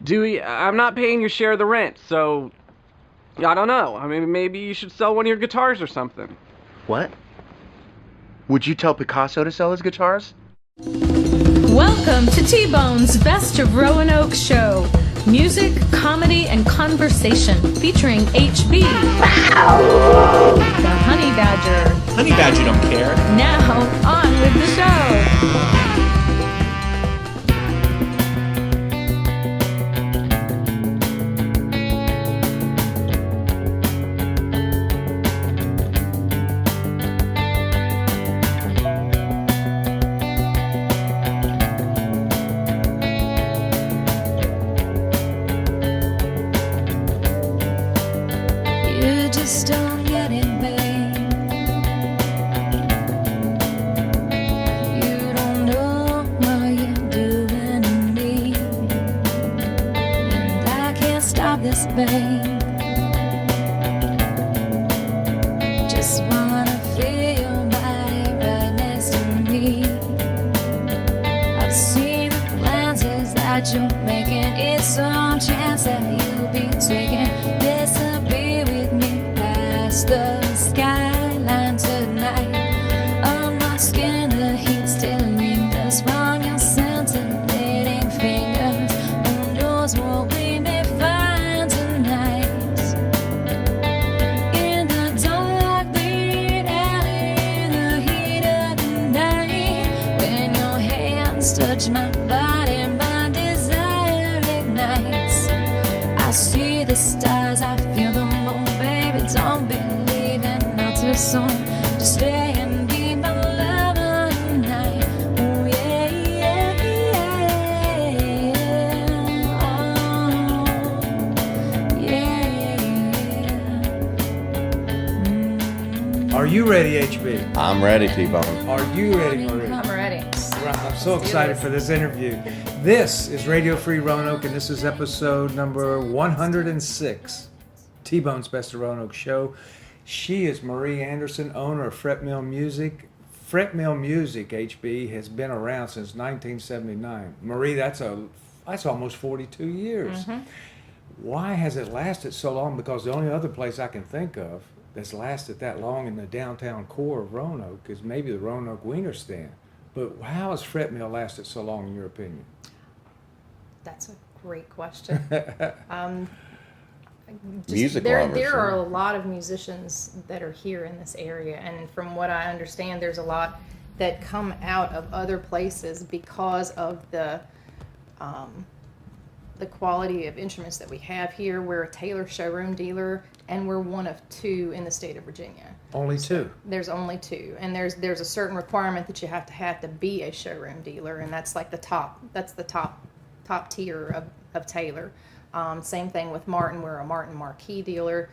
I'm not paying your share of the rent, so I don't know. I mean, maybe you should sell one of your guitars or something. What? Would you tell Picasso to sell his guitars? Welcome to T-Bone's Best of Roanoke show. Music, comedy, and conversation featuring HB, the Honey Badger. Honey Badger don't care. Now, on with the show. Touch my body, my desire ignites. I see the stars, I feel the moon, baby. Don't believe in not too soon. Just stay and be my lover tonight. Oh yeah, yeah, yeah. Oh, yeah, yeah. Are you ready, HB? I'm ready, T-Bone. Are you ready, Marie? I'm ready. I'm so excited for this interview. This is Radio Free Roanoke, and this is episode number 106, T-Bone's Best of Roanoke show. She is Marie Anderson, owner of Fret Mill Music. Fret Mill Music, HB, has been around since 1979. Marie, that's almost 42 years. Mm-hmm. Why has it lasted so long? Because the only other place I can think of that's lasted that long in the downtown core of Roanoke is maybe the Roanoke Wiener Stand. But how has Fret Mill lasted so long, in your opinion? That's a great question. Music there lovers, are huh? a lot of musicians that are here in this area, and from what I understand, there's a lot that come out of other places because of the quality of instruments that we have here. We're a Taylor showroom dealer, and we're one of two in the state of Virginia. Only two. There's only two, and there's a certain requirement that you have to be a showroom dealer, and that's like the top tier of Taylor. Same thing with Martin. We're a Martin Marquee dealer.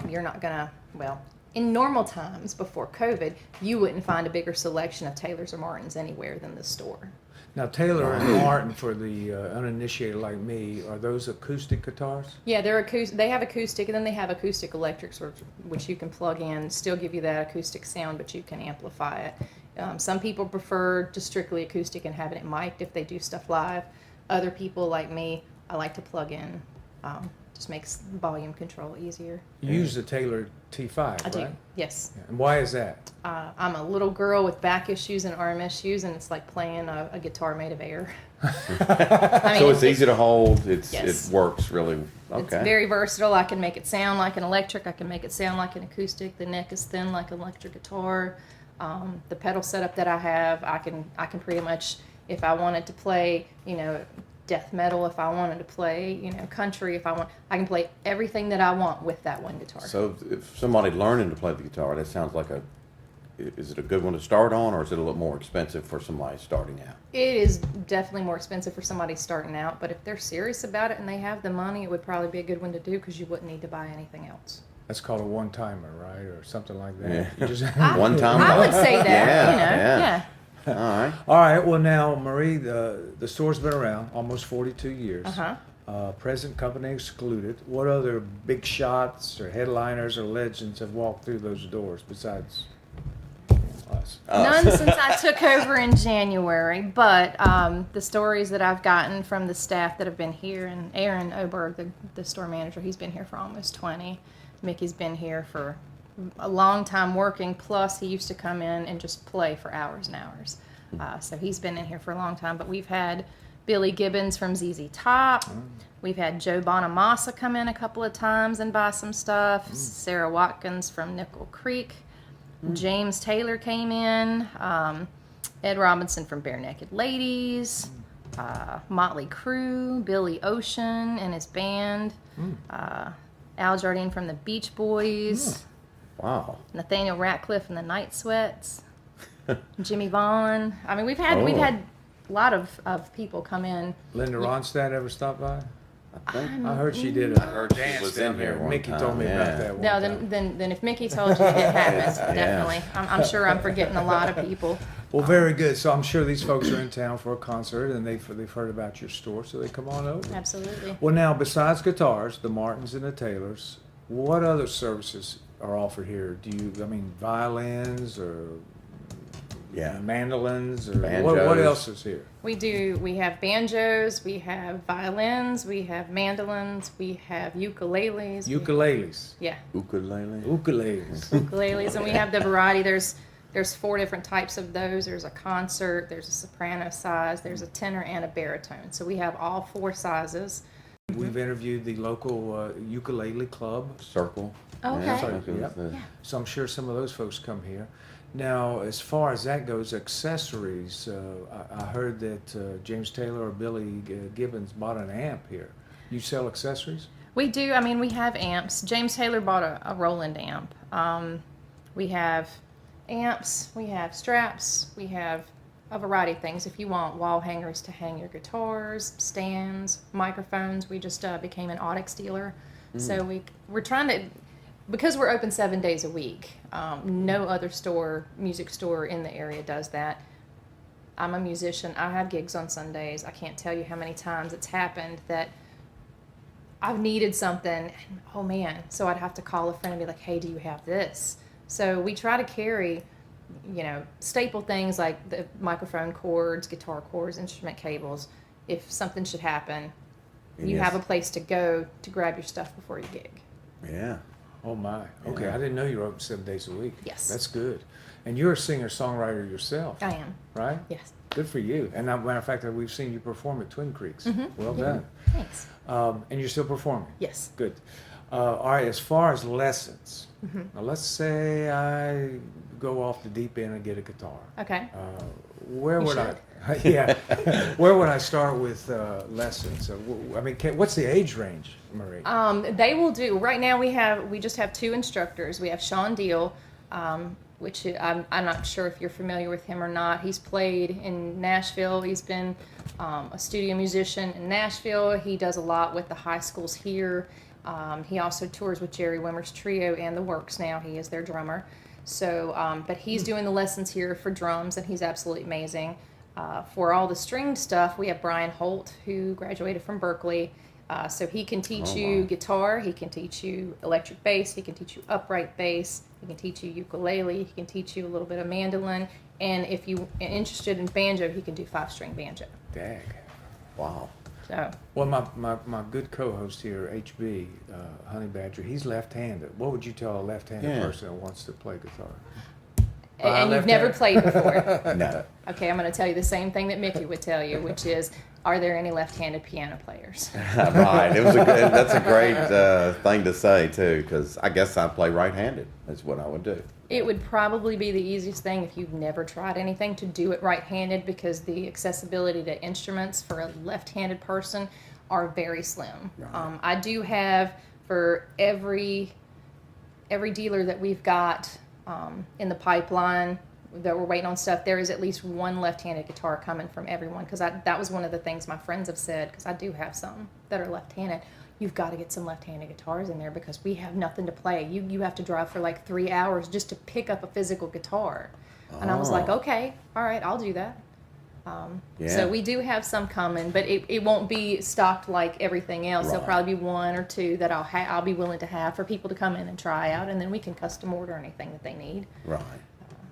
You're not gonna, well, in normal times before COVID, you wouldn't find a bigger selection of Taylors or Martins anywhere than the store. Now, Taylor and Martin, for the uninitiated like me, are those acoustic guitars? Yeah, they're acoustic. They have acoustic, and then they have acoustic electrics, which you can plug in, still give you that acoustic sound, but you can amplify it. Some people prefer just strictly acoustic and having it mic'd if they do stuff live. Other people, like me, I like to plug in. Just makes volume control easier. You use the Taylor T5, I right? do, yes. Yeah. And why is that? I'm a little girl with back issues and arm issues, and it's like playing a guitar made of air. So it's easy to hold. Yes. It works really. Okay. It's very versatile. I can make it sound like an electric. I can make it sound like an acoustic. The neck is thin like an electric guitar. The pedal setup that I have, I can pretty much, if I wanted to play, death metal, if I wanted to play, country, I can play everything that I want with that one guitar. So if somebody learning to play the guitar, that sounds like is it a good one to start on, or is it a little more expensive for somebody starting out? It is definitely more expensive for somebody starting out, but if they're serious about it and they have the money, it would probably be a good one to do because you wouldn't need to buy anything else. That's called a one-timer, right? Or something like that. Yeah. You just One time. I would say that, Yeah. All right. All right. Well, now, Marie, the store's been around almost 42 years. Present company excluded. What other big shots or headliners or legends have walked through those doors besides Us. None since I took over in January, but the stories that I've gotten from the staff that have been here, and Aaron Oberg, the store manager, he's been here for almost 20. Mickey's been here for a long time working, plus he used to come in and just play for hours and hours. So he's been in here for a long time, but we've had Billy Gibbons from ZZ Top. We've had Joe Bonamassa come in a couple of times and buy some stuff. Sarah Watkins from Nickel Creek. James Taylor came in. Ed Robinson from Bare Naked Ladies. Motley Crue. Billy Ocean and his band. Al Jardine from the Beach Boys. Wow. Nathaniel Ratcliffe and the Night Sweats. Jimmy Vaughn. I mean, we've had a lot of people come in. Linda Ronstadt ever stopped by? I I heard she did a heard she dance was down in here there. one Mickey time, told me about that one No, time. then if Mickey told you, it happened. Definitely. I'm sure I'm forgetting a lot of people. Well, very good. So I'm sure these folks are in town for a concert, and they've heard about your store, so they come on over. Absolutely. Well, now, besides guitars, the Martins and the Taylors, what other services are offered here? Violins or Yeah. mandolins, or Banjos. what else is here? We have banjos, we have violins, we have mandolins, we have ukuleles. Ukuleles. Yeah, Ukulele. Ukuleles. ukuleles, and we have the variety. There's 4 different types of those. There's a concert, there's a soprano size, there's a tenor, and a baritone. So we have all 4 sizes. We've interviewed the local ukulele club. Circle. Okay. Yeah, Yep. that's it. So I'm sure some of those folks come here. Now, as far as that goes, accessories, I heard that James Taylor or Billy Gibbons bought an amp here. You sell accessories? We do. I mean, we have amps. James Taylor bought a Roland amp. We have amps. We have straps. We have a variety of things. If you want wall hangers to hang your guitars, stands, microphones, we just became an Audix dealer. So we're trying to, because we're open 7 days a week. No other music store in the area does that. I'm a musician. I have gigs on Sundays. I can't tell you how many times it's happened that I've needed something, and, oh man, so I'd have to call a friend and be like, hey, do you have this? So we try to carry, staple things like the microphone cords, guitar cords, instrument cables. If something should happen, you have a place to go to grab your stuff before your gig. Yeah. Oh my. Okay, Yeah. I didn't know you were open 7 days a week. Yes. That's good. And you're a singer-songwriter yourself, I am. right? Yes. Good for you. And matter of fact, we've seen you perform at Twin Creeks. Well done. Thanks. And you're still performing? Yes. Good. All right, as far as lessons, now let's say I go off the deep end and get a guitar. Okay. Where You would I? Yeah. Where would I start with lessons? What's the age range, Marie? They will do. Right now we just have 2 instructors. We have Sean Deal, which I'm not sure if you're familiar with him or not. He's played in Nashville. He's been a studio musician in Nashville. He does a lot with the high schools here. He also tours with Jerry Wimmer's trio and the Works now. He is their drummer. So, but he's doing the lessons here for drums, and he's absolutely amazing. For all the stringed stuff, we have Brian Holt, who graduated from Berkeley. So he can teach you guitar, he can teach you electric bass, he can teach you upright bass, he can teach you ukulele, he can teach you a little bit of mandolin, and if you're interested in banjo, he can do 5-string banjo. Dag. Wow. So, Well, my good co-host here, HB, Honey Badger, he's left-handed. What would you tell a left-handed person that wants to play guitar? and you've never played before. No. Okay, I'm going to tell you the same thing that Mickey would tell you, which is, are there any left-handed piano players? Right. That's a great thing to say too, because I guess I play right-handed. That's what I would do. It would probably be the easiest thing if you've never tried anything to do it right-handed, because the accessibility to instruments for a left-handed person are very slim. Right. I do have, for every dealer that we've got in the pipeline that we're waiting on stuff, there is at least one left-handed guitar coming from everyone, because that was one of the things my friends have said, because I do have some that are left-handed. You've got to get some left-handed guitars in there because we have nothing to play. You have to drive for like 3 hours just to pick up a physical guitar. And I was like, okay, all right, I'll do that. Yeah. So we do have some coming, but it won't be stocked like everything else. There'll Right. probably be 1 or 2 that I'll be willing to have for people to come in and try out, and then we can custom order anything that they need. Right.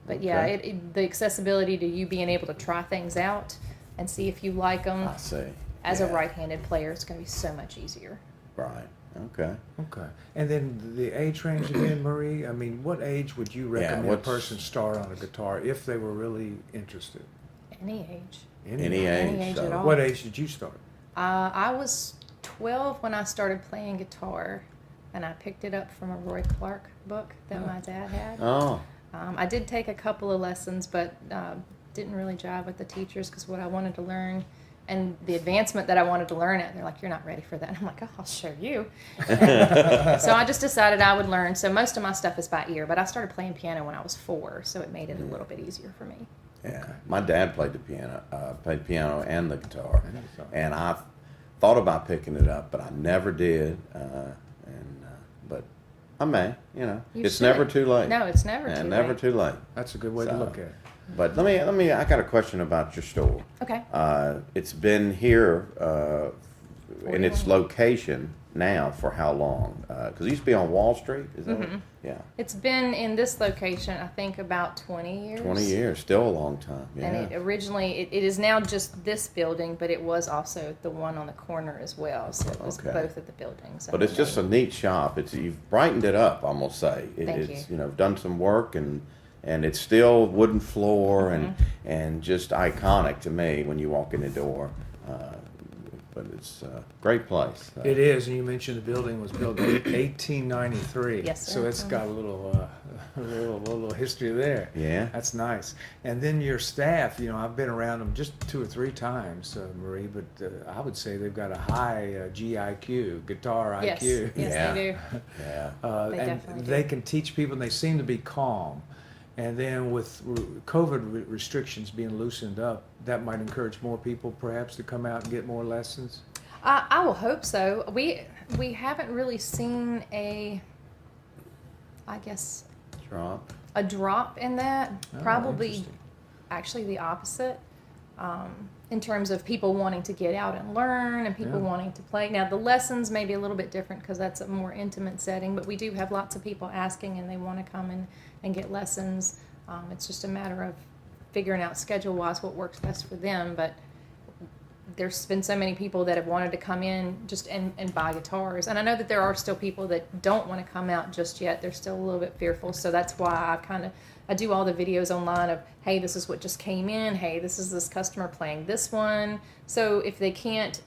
But yeah, Okay. the accessibility to you being able to try things out and see if you like them I see. as a Yeah. right-handed player, it's going to be so much easier. Right. Okay. Okay. And then the age range again, Marie? I mean, what age would you recommend a what's- person start on a guitar if they were really interested? Any age. Any age. age so- at all. What age did you start? I was 12 when I started playing guitar, and I picked it up from a Roy Clark book that my dad had. Oh. I did take a couple of lessons, but didn't really jive with the teachers because what I wanted to learn and the advancement that I wanted to learn at, they're like, you're not ready for that. And I'm like, oh, I'll show you. So I just decided I would learn. So most of my stuff is by ear, but I started playing piano when I was 4, so it made it a little bit easier for me. Yeah, my dad played the piano and the guitar, and I thought about picking it up, but I never did. But I may, You it's should. never too late. No, it's never Yeah, too never late. too late. That's a good way to So- look at it. But let me. I got a question about your store. Okay. It's been here in its 41. location now for how long? Because it used to be on Wall Street. Is that? Mm-hmm. Yeah. It's been in this location, I think, about 20 years. 20 years, still a long time. Yeah. And it originally, it is now just this building, but it was also the one on the corner as well. So it was Okay. both of the buildings. But it's just a neat shop. You've brightened it up, I'm gonna say. Thank It's you. done some work and it's still wooden floor and just iconic to me when you walk in the door. But it's a great place. It is, and you mentioned the building was built in 1893. Yes, So sir. it's got a little history there. Yeah. That's nice. And then your staff, I've been around them just 2 or 3 times, Marie, but I would say they've got a high GIQ, guitar Yes, IQ. yes, Yeah. they do. Yeah. They And definitely do. they can teach people, and they seem to be calm. And then with COVID restrictions being loosened up, that might encourage more people perhaps to come out and get more lessons. I will hope so. We haven't really seen a Drop. drop in that. Oh, Probably, interesting. actually, the opposite. In terms of people wanting to get out and learn and people Yeah. wanting to play. Now, the lessons may be a little bit different because that's a more intimate setting, but we do have lots of people asking and they want to come and get lessons. It's just a matter of figuring out schedule-wise what works best for them, but there's been so many people that have wanted to come in just and buy guitars. And I know that there are still people that don't want to come out just yet. They're still a little bit fearful. So that's why I do all the videos online of, hey, this is what just came in. Hey, this is this customer playing this one. So if they can't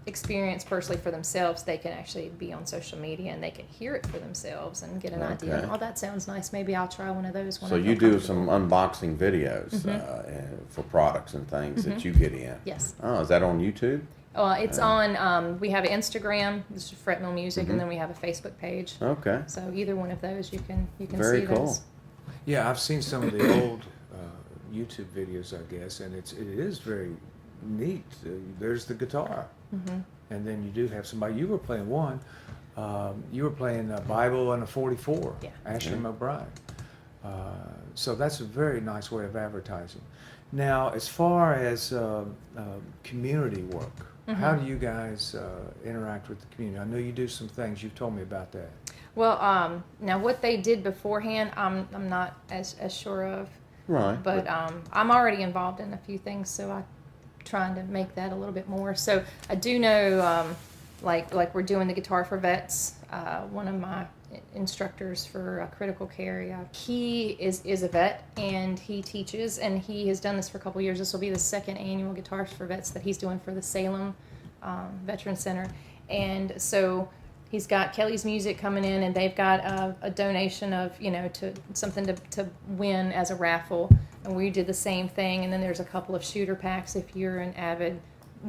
experience personally for themselves, they can actually be on social media and they can hear it for themselves and get an idea. Okay. Oh, that sounds nice. Maybe I'll try one of those. When So I you feel do some comfortable. unboxing videos for products and things that you get in. Yes. Oh, is that on YouTube? It's on, we have an Instagram, this is Fret Mill Music, and then we have a Facebook page. Okay. So either one of those, you can Very see cool. those. Yeah, I've seen some of the old YouTube videos, I guess, and it is very neat. There's the guitar, and then you do have somebody. You were playing one. You were playing a Bible and a 44. Yeah. Ashley McBride. So that's a very nice way of advertising. Now, as far as community work, how do you guys interact with the community? I know you do some things. You've told me about that. Well, now what they did beforehand, I'm not as sure of, Right. but I'm already involved in a few things, so I'm trying to make that a little bit more. So I do know, like we're doing the Guitar for Vets. One of my instructors for critical care, he is a vet and he teaches, and he has done this for a couple years. This will be the 2nd annual Guitars for Vets that he's doing for the Salem Veteran Center, and so he's got Kelly's Music coming in, and they've got a donation of to something to win as a raffle, and we did the same thing. And then there's a couple of shooter packs if you're an avid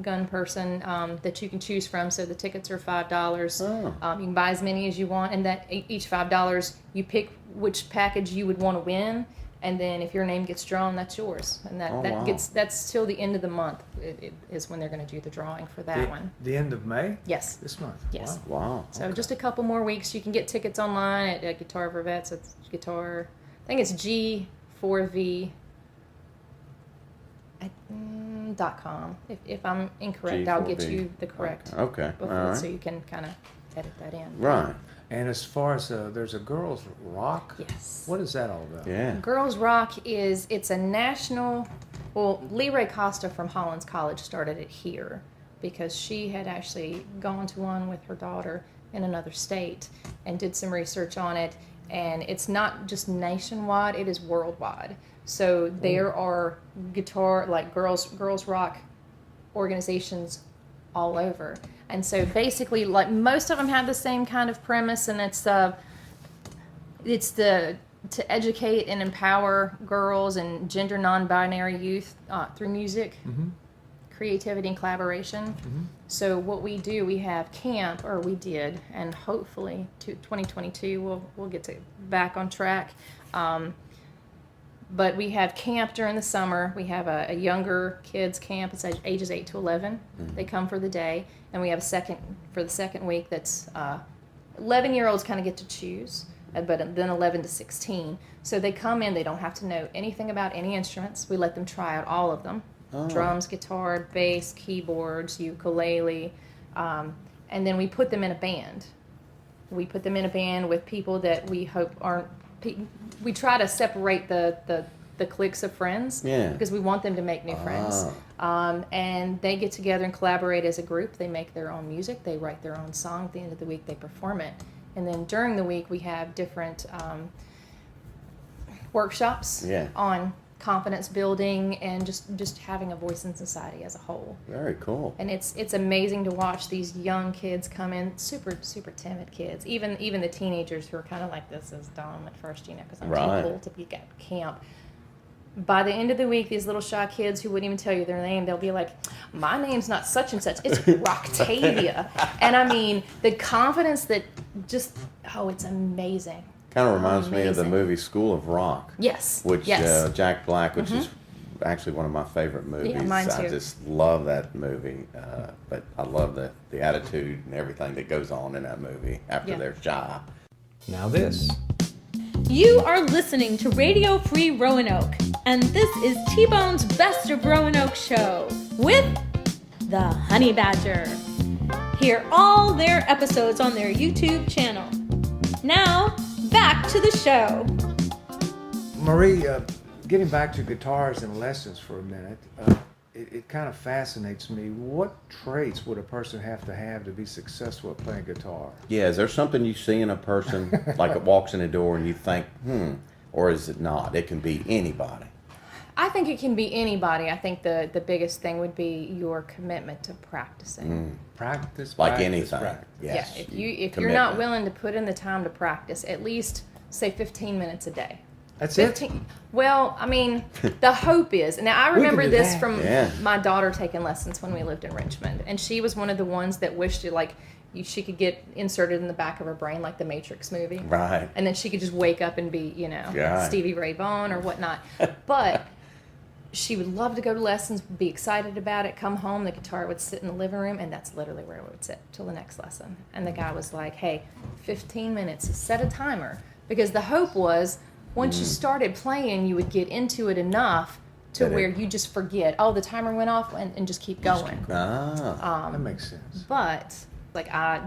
gun person that you can choose from. So the tickets are $5. Oh. You can buy as many as you want, and that each $5 you pick which package you would want to win, and then if your name gets drawn, that's yours. And wow. that's till the end of the month. It is when they're going to do the drawing for that one. The end of May? Yes. This month? Yes. Wow. Wow. So just a couple more weeks. You can get tickets online at Guitar for Vets. It's guitar. I think it's G4V. .com. If I'm incorrect, I'll get G4V. you the correct Okay. booklet All right. so you can kind of edit that in. Right. And as far as there's a girls rock. Yes. What is that all about? Yeah. Girls Rock it's a national. Well, Lee Ray Costa from Hollins College started it here because she had actually gone to one with her daughter in another state and did some research on it. And it's not just nationwide; it is worldwide. So there are girls rock organizations all over. And so basically, like most of them have the same kind of premise, and it's to educate and empower girls and gender non-binary youth through music, creativity, and collaboration. So what we do, we have camp, or we did, and hopefully 2022 we'll get back on track. But we have camp during the summer. We have a younger kids camp. It's ages 8 to 11. They come for the day. And we have for the second week that's 11-year-olds kind of get to choose, but then 11 to 16. So they come in. They don't have to know anything about any instruments. We let them try out all of them. Drums, guitar, bass, keyboards, ukulele. And then we put them in a band. We put them in a band with people that we hope aren't... We try to separate the cliques of friends because we want them to make new friends. And they get together and collaborate as a group. They make their own music. They write their own song. At the end of the week, they perform it. And then during the week, we have different workshops on confidence building and just having a voice in society as a whole. Very cool. And it's amazing to watch these young kids come in, super timid kids. Even the teenagers who are kind of like, this is dumb at first, because I'm too cool to be at camp. By the end of the week, these little shy kids who wouldn't even tell you their name, they'll be like, my name's not such and such, it's Rocktavia. And I mean, the confidence that it's amazing. Kind of reminds me of the movie School of Rock. Yes. Which Jack Black, which is actually one of my favorite movies. Yeah, mine too. I just love that movie. But I love the attitude and everything that goes on in that movie after they're shy. Now this. You are listening to Radio Free Roanoke, and this is T-Bone's Best of Roanoke show with the Honey Badger. Hear all their episodes on their YouTube channel. Now, back to the show. Marie, getting back to guitars and lessons for a minute, it kind of fascinates me. What traits would a person have to be successful at playing guitar? Yeah, is there something you see in a person, like it walks in the door and you think, or is it not? It can be anybody. I think it can be anybody. I think the biggest thing would be your commitment to practicing. Practice, Like practice, anything. practice. Yes. Yeah, if you're not willing to put in the time to practice, at least say 15 minutes a day. That's 15. it? Well, I mean, the hope is, and I remember do this that. from my daughter taking lessons when we lived in Richmond, and she was one of the ones that wished she could get inserted in the back of her brain like the Matrix movie. Right. And then she could just wake up and be, Right. Stevie Ray Vaughan or whatnot. But she would love to go to lessons, be excited about it, come home, the guitar would sit in the living room, and that's literally where it would sit till the next lesson. And the guy was like, hey, 15 minutes, set a timer. Because the hope was, once you started playing, you would get into it enough to where you just forget, the timer went off, and just keep going. That makes sense. But I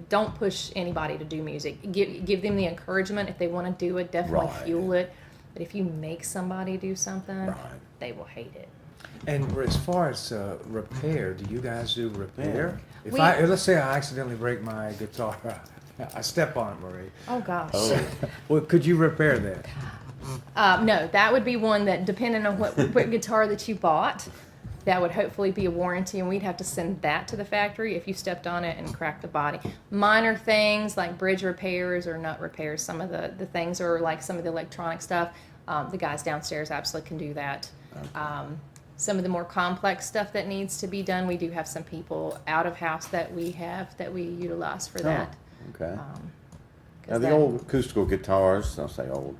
don't push anybody to do music. Give them the encouragement if they want to do it. Definitely fuel it. But if you make somebody do something, they will hate it. And as far as repair, do you guys do repair? Yeah. Let's say I accidentally break my guitar, I step on it, Marie. Oh gosh. Well, could you repair that? No, that would be one that, depending on what guitar that you bought, that would hopefully be a warranty, and we'd have to send that to the factory if you stepped on it and cracked the body. Minor things like bridge repairs or nut repairs, some of the things, or like some of the electronic stuff, the guys downstairs absolutely can do that. Some of the more complex stuff that needs to be done, we do have some people out of house that we utilize for that. Okay. Now the old acoustical guitars, I'll say old,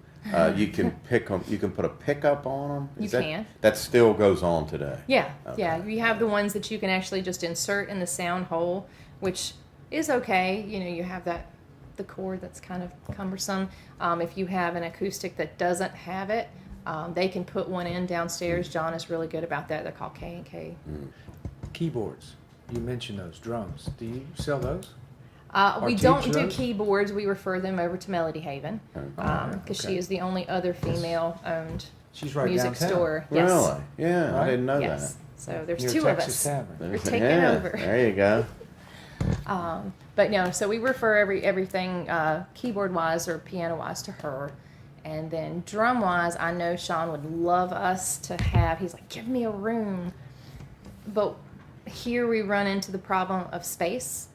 you can pick them. You can put a pickup on them. You can. That still goes on today. Yeah, Okay. yeah. You have the ones that you can actually just insert in the sound hole, which is okay. You have the cord that's kind of cumbersome. If you have an acoustic that doesn't have it, they can put one in downstairs. John is really good about that. They're called K&K. Keyboards. You mentioned those. Drums. Do you sell those? We teach don't do those? keyboards. We refer them over to Melody Haven because okay. she is the only other female-owned She's right music downtown. store. Yes. Really? Yeah, I Right? didn't know Yes. So there's Near two of Texas us. Tavern. We're taking Yeah, over. there you go. But no, so we refer everything keyboard-wise or piano-wise to her. And then drum-wise, I know Sean would love us to have, he's like, give me a room. But here we run into the problem of space,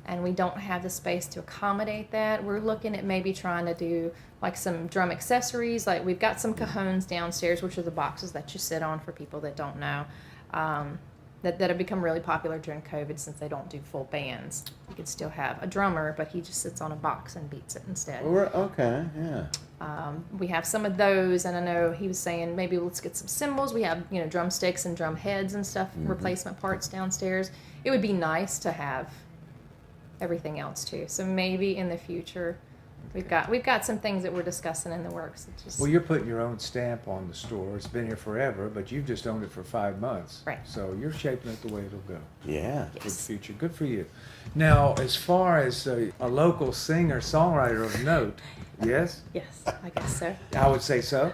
and we don't have the space to accommodate that. We're looking at maybe trying to do like some drum accessories. Like we've got some cajones downstairs, which are the boxes that you sit on for people that don't know. That have become really popular during COVID since they don't do full bands. You can still have a drummer, but he just sits on a box and beats it instead. Okay, yeah. We have some of those, and I know he was saying maybe let's get some cymbals. We have drumsticks and drum heads and stuff, replacement parts downstairs. It would be nice to have everything else too. So maybe in the future, we've got some things that we're discussing in the works. It's just, Well, you're putting your own stamp on the store. It's been here forever, but you've just owned it for 5 months. Right. So you're shaping it the way it'll go Yeah. for the future. Good for you. Now, as far as a local singer-songwriter of note, yes? yes, I guess so. I would say so.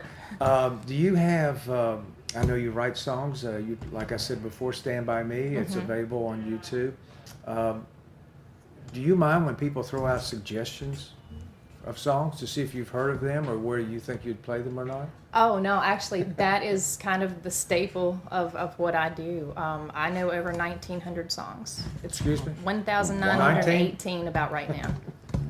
Do you have, I know you write songs, you, like I said before, Stand By Me, it's available on YouTube. Do you mind when people throw out suggestions of songs to see if you've heard of them or where you think you'd play them or not? Oh, no, actually, that is kind of the staple of what I do. I know over 1,900 songs. It's Excuse me? 1,918 about right now.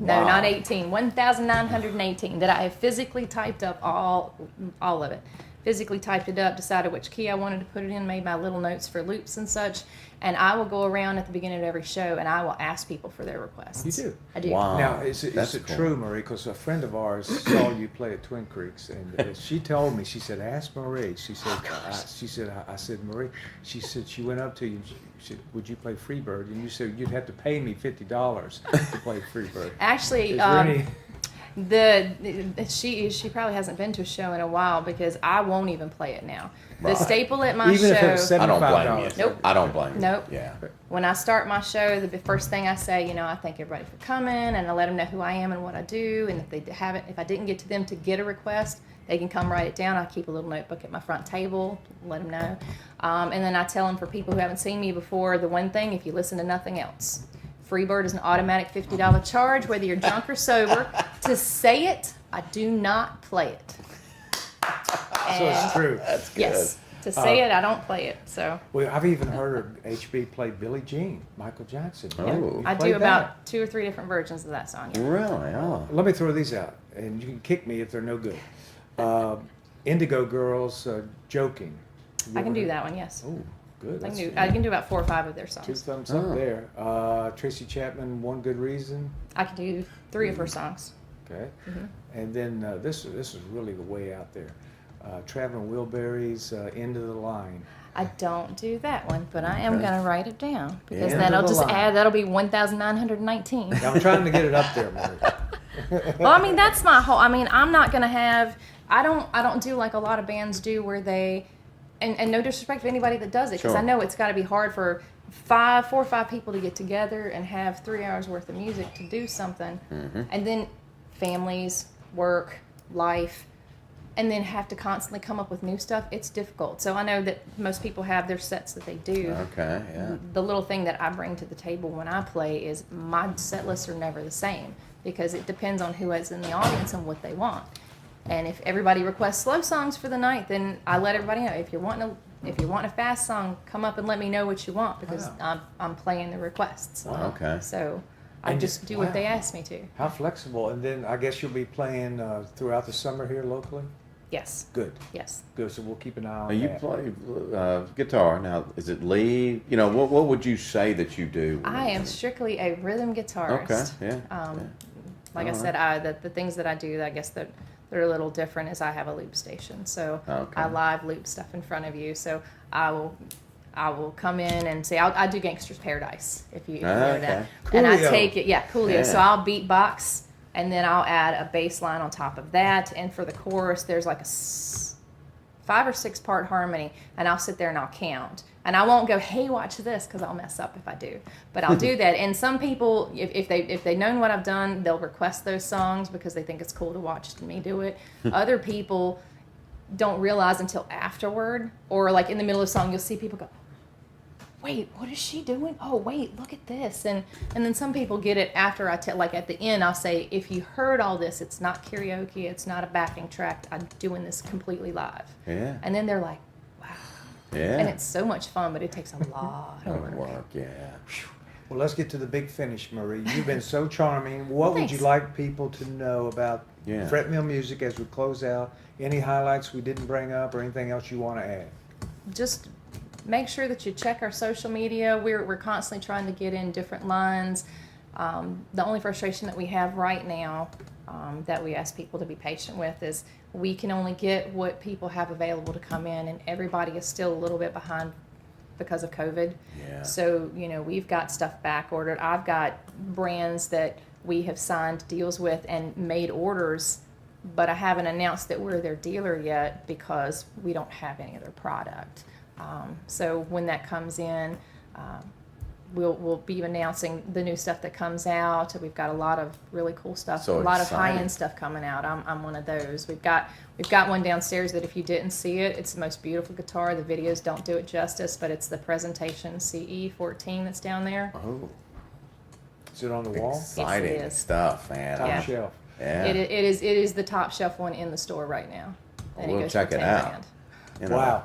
No, Wow. not 18. 1,918 that I have physically typed up all of it. Physically typed it up, decided which key I wanted to put it in, made my little notes for loops and such. And I will go around at the beginning of every show and I will ask people for their requests. You do? I do. Wow. Now, is That's it cool. true, Marie? Because a friend of ours saw you play at Twin Creeks, and she told me, she said, "Ask Marie." She said, I said, Marie. She said she went up to you. She said, "Would you play Freebird?" And you said you'd have to pay me $50 to play Freebird. Actually, Is there any? she probably hasn't been to a show in a while because I won't even play it now. The Right. staple at my Even if it was show. I don't blame $75. you. Nope. I don't blame you. Nope. Yeah. When I start my show, the first thing I say, I thank everybody for coming, and I let them know who I am and what I do. And if I didn't get to them to get a request, they can come write it down. I keep a little notebook at my front table, let them know. And then I tell them, for people who haven't seen me before, the one thing: if you listen to nothing else, Freebird is an automatic $50 charge, whether you're drunk or sober. To say it, I do not play it. So it's true. That's good. Yes. To say it, I don't play it. So Well, I've even heard HB play Billie Jean, Michael Jackson. Oh. You I played do about 2 or 3 different versions of that song. Yeah. Really? Oh. Let me throw these out, and you can kick me if they're no good. Indigo Girls, Joking. You I can ever do heard- that one. Yes. Oh, good. I can do about 4 or 5 of their 2 songs. thumbs Oh. up there. Tracy Chapman, One Good Reason. I can do 3 of her songs. Okay. Mm-hmm. And then this is really the way out there. Traveling Wilburys, End of the Line. I don't do that one, but I am Okay. gonna write it down because Yeah. that'll End of the just line. add. That'll be 1,919. I'm trying to get it up there, Marie. Well, I mean that's my whole. I mean I'm not gonna have. I don't do like a lot of bands do where they. And no disrespect to anybody that does it, because Sure. I know it's got to be hard for 4 or 5 people to get together and have 3 hours worth of music to do something, and then families, work, life, and then have to constantly come up with new stuff. It's difficult. So I know that most people have their sets that they do. Okay. Yeah. The little thing that I bring to the table when I play is my set lists are never the same because it depends on who is in the audience and what they want. And if everybody requests slow songs for the night, then I let everybody know. If you're wanting a fast song, come up and let me know what you want because I'm playing the requests. Okay. So I And just do wow. what they ask me to. How flexible. And then I guess you'll be playing throughout the summer here locally? Yes. Good. Yes. Good. So we'll keep an eye on Now you that. play guitar. Now, is it lead? What would you say that you do? I am strictly a rhythm guitarist. Okay. Yeah. Like I All said, the things that I do, I guess that they're a little different is I have a loop station. So Okay. I live loop stuff in front of you. So I will come in and say, I do Gangster's Paradise, if you know Okay. that. And I Coolio. take it, Coolio. Yeah. So I'll beatbox, and then I'll add a bass line on top of that. And for the chorus, there's like a 5 or 6 part harmony, and I'll sit there and I'll count. And I won't go, hey, watch this, because I'll mess up if I do. But I'll do that. And some people, if they've known what I've done, they'll request those songs because they think it's cool to watch me do it. Other people don't realize until afterward, or like in the middle of a song, you'll see people go, wait, what is she doing? Oh, wait, look at this. And then some people get it after I tell, like at the end, I'll say, if you heard all this, it's not karaoke, it's not a backing track. I'm doing this completely live. Yeah. And then they're like, Yeah. and it's so much fun, but it takes a lot of Good work. work, yeah. Well, let's get to the big finish, Marie. You've been so charming. What would you Thanks. like people to know about Fret Mill Music as we close out? Any highlights we didn't bring up or anything else you want to add? Just make sure that you check our social media. We're constantly trying to get in different lines. The only frustration that we have right now that we ask people to be patient with is we can only get what people have available to come in, and everybody is still a little bit behind because of COVID. Yeah. So, we've got stuff back ordered. I've got brands that we have signed deals with and made orders, but I haven't announced that we're their dealer yet because we don't have any of their product. So when that comes in, we'll be announcing the new stuff that comes out. We've got a lot of really cool stuff, So a lot exciting. of high-end stuff coming out. I'm one of those. We've got one downstairs that if you didn't see it, it's the most beautiful guitar. The videos don't do it justice, but it's the Presentation CE 14 that's down there. Oh, Is it on the wall? exciting Yes, it is. stuff, man. Top Yeah. shelf. Yeah. It is the top shelf one in the store right now. And We'll goes check for it 10 out. grand. You know, Wow.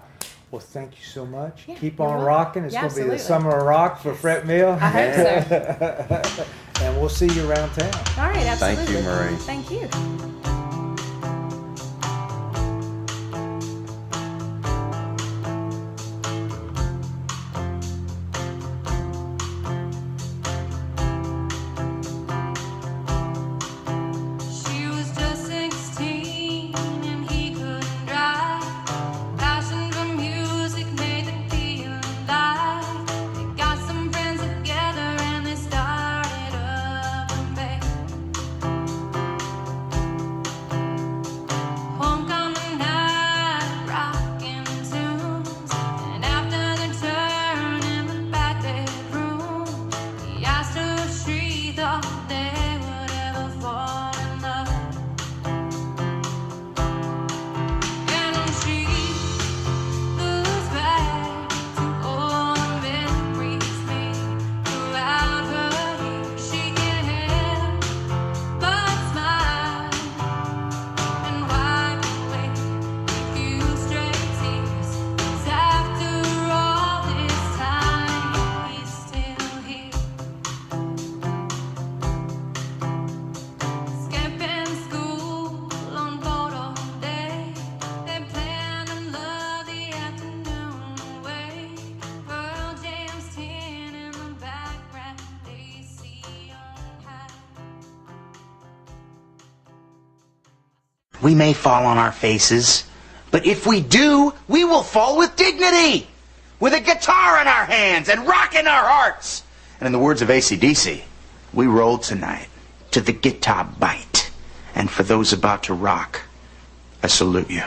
Well, thank you so much. Yeah, Keep you're on welcome. rocking. It's Yeah, going to be the absolutely. summer of rock for Fret Mill. I hope so. And we'll see you around town. All right, absolutely. Thank you, Marie. Thank you. She was just 16 and he couldn't drive. Passion for music made them feel alive. They got some friends together and they started up a band. Homecoming night, rocking tunes, and after the turn in the back bedroom, he asked her if she thought they would ever fall in love. And when she looks back to all the memories made throughout her years, she can't help but smile and wipe away a few stray tears. 'Cause after all this time, he's still here. Skipping school on photo day, they plan to love the afternoon away. Pearl Jam's 10 in the background, AC on high. We may fall on our faces, but if we do, we will fall with dignity, with a guitar in our hands and rock in our hearts. And in the words of AC/DC, we roll tonight to the guitar bite. And for those about to rock, I salute you.